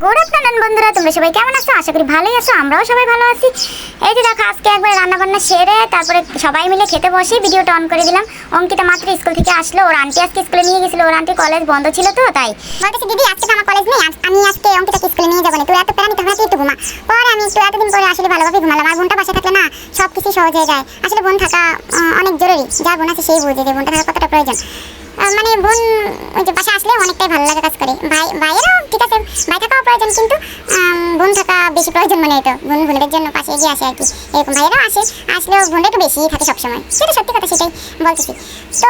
Good afternoon বন্ধুরা, তোমরা সবাই কেমন আছো? আশা করি ভালোই আছো, আমরাও সবাই ভালো আছি। এই যে দেখো, আজকে একবার রান্না বান্না সেরে তারপরে সবাই মিলে খেতে বসে ভিডিওটা অন করে দিলাম। অঙ্কিতা মাত্র স্কুল থেকে আসলো, ওর আন্টি আজকে স্কুলে নিয়ে গেছিল, ওর আন্টি কলেজ বন্ধ ছিল তো তাই বলতেছি দিদি আজকে তো আমার কলেজ নেই, আমি আজকে অঙ্কিতাকে স্কুলে নিয়ে যাবো না, তুই এত প্যারা নিতে হবে একটু ঘুমা। পরে আমি একটু এতদিন পরে আসলে ভালোভাবে ঘুমালাম। আর বোনটা বাসায় থাকলে না সব কিছু সহজ হয়ে যায়। আসলে বোন থাকা অনেক জরুরি, যার বোন আছে সেই বুঝে যে বোনটা থাকা কতটা প্রয়োজন। মানে বোন ওই যে বাসা আসলে অনেকটাই ভালো লাগে কাজ করে। ভাইয়েরাও ঠিক আছে, ভাই থাকাও প্রয়োজন, কিন্তু বোন থাকা বেশি প্রয়োজন মনে হতো। বোনদের জন্য পাশে এগিয়ে আসে আর কি। এরকম ভাইয়েরাও আসলেও বোনটা একটু বেশিই থাকে সবসময়, সেটা সত্যি কথা, সেটাই বলতেছি। তো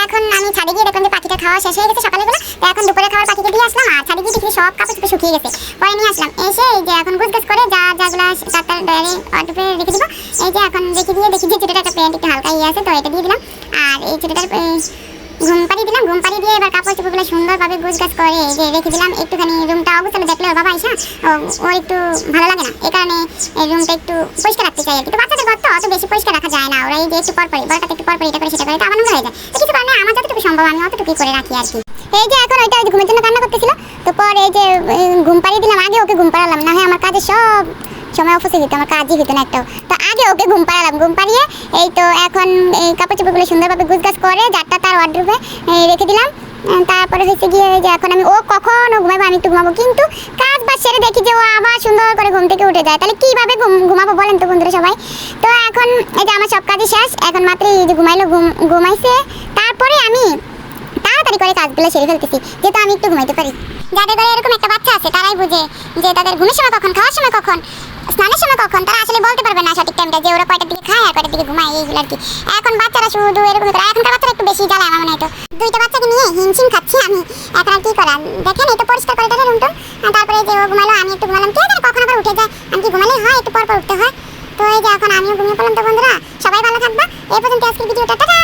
এখন আমি ছাদে গিয়ে দেখলাম যে পাখিটা খাওয়া শেষ হয়ে গেছে সকালবেলা। তো এখন দুপুরে খাওয়ার পাখিকে দিয়ে আসলাম, আর ছাদে গিয়ে দেখি সব কাপড় চোপড় শুকিয়ে গেছে। পরে নিয়ে আসলাম, এসে এই যে এখন গুছগাছ করে যাগুলো তার ডয়ারে অটোপে রেখে দিব। এই যে এখন রেখে দিয়ে দেখি যে ছোটোটা একটা প্যান্ট একটু হালকা ইয়ে আছে, তো এটা দিয়ে দিলাম। আর এই ছোটোটার ঘুম পাড়িয়ে দিলাম। ঘুম পাড়িয়ে দিয়ে এবার কাপড় চোপড়গুলো সুন্দরভাবে গুছগাছ করে এই যে রেখে দিলাম। একটুখানি রুমটা অবস্থাটা দেখলে ওর বাবা আইসা ও একটু ভালো লাগে না, এই কারণে এই রুমটা একটু পরিষ্কার রাখতে চাই আর কি। তো বাচ্চাদের ঘর তো অত বেশি পরিষ্কার রাখা যায় না, ওরা এই যে একটু পর পরই বড়টা একটু পর পর এটা করে সেটা করে তো আমার হয়ে যায়। তো কিছু কারণে আমার যতটুকু সম্ভব আমি অতটুকুই করে রাখি আর কি। এই যে এখন ওইটা ঘুমের জন্য কান্না করতেছিল, তো পরে এই যে ঘুম পাড়িয়ে দিলাম। আগে ওকে ঘুম পাড়ালাম, না হয় আমার কাজের সব সময় অফিসে দিত, আমার কাজই হতো না একটাও। তো আগে ওকে ঘুম পাড়ালাম, ঘুম পাড়িয়ে এই তো এখন এই কাপড় চোপড়গুলো সুন্দরভাবে গুছগাছ করে যারটা তার ওয়ার্ডরোবে রেখে দিলাম। তারপরে হচ্ছে গিয়ে যে এখন আমি ও কখনো ঘুমাবো আমি একটু ঘুমাবো, কিন্তু কাজ বাজ সেরে দেখি যে ও আবার সুন্দর করে ঘুম থেকে উঠে যায়। তাহলে কীভাবে ঘুমাবো বলেন তো বন্ধুরা সবাই? তো এখন এই যে আমার সব কাজই শেষ, এখন মাত্র এই যে ঘুমাইছে। তারপরে আমি তাড়াতাড়ি করে কাজগুলো সেরে ফেলতেছি, যেহেতু আমি একটু ঘুমাইতে পারি। যাদের ঘরে এরকম একটা বাচ্চা আছে তারাই বুঝে যে তাদের ঘুমের সময় কখন, খাওয়ার সময় কখন, স্নানের সময় কখন, তারা আসলে বলতে পারবে না সঠিক টাইমটা যে ওরা কয়টার দিকে খায় আর কয়টার দিকে ঘুমায়, এইগুলো আর কি। এখন বাচ্চারা শুধু এরকম করে, এখনকার বাচ্চারা একটু বেশি জ্বালায় আমার মনে হয়। তো দুইটা বাচ্চাকে নিয়ে হিমশিম খাচ্ছি আমি, এখন আর কি করা দেখেন। এই তো পরিষ্কার করে দিলে রুমটা, তারপরে যে ও ঘুমালো আমি একটু ঘুমালাম, কে জানে কখন আবার উঠে যায়। আমি কি ঘুমালেই হয়, একটু পর পর উঠতে হয়। তো এই যে এখন আমিও ঘুমিয়ে পড়লাম। তো বন্ধুরা সবাই ভালো থাকবা, এই পর্যন্ত আজকের ভিডিওটা, টাটা।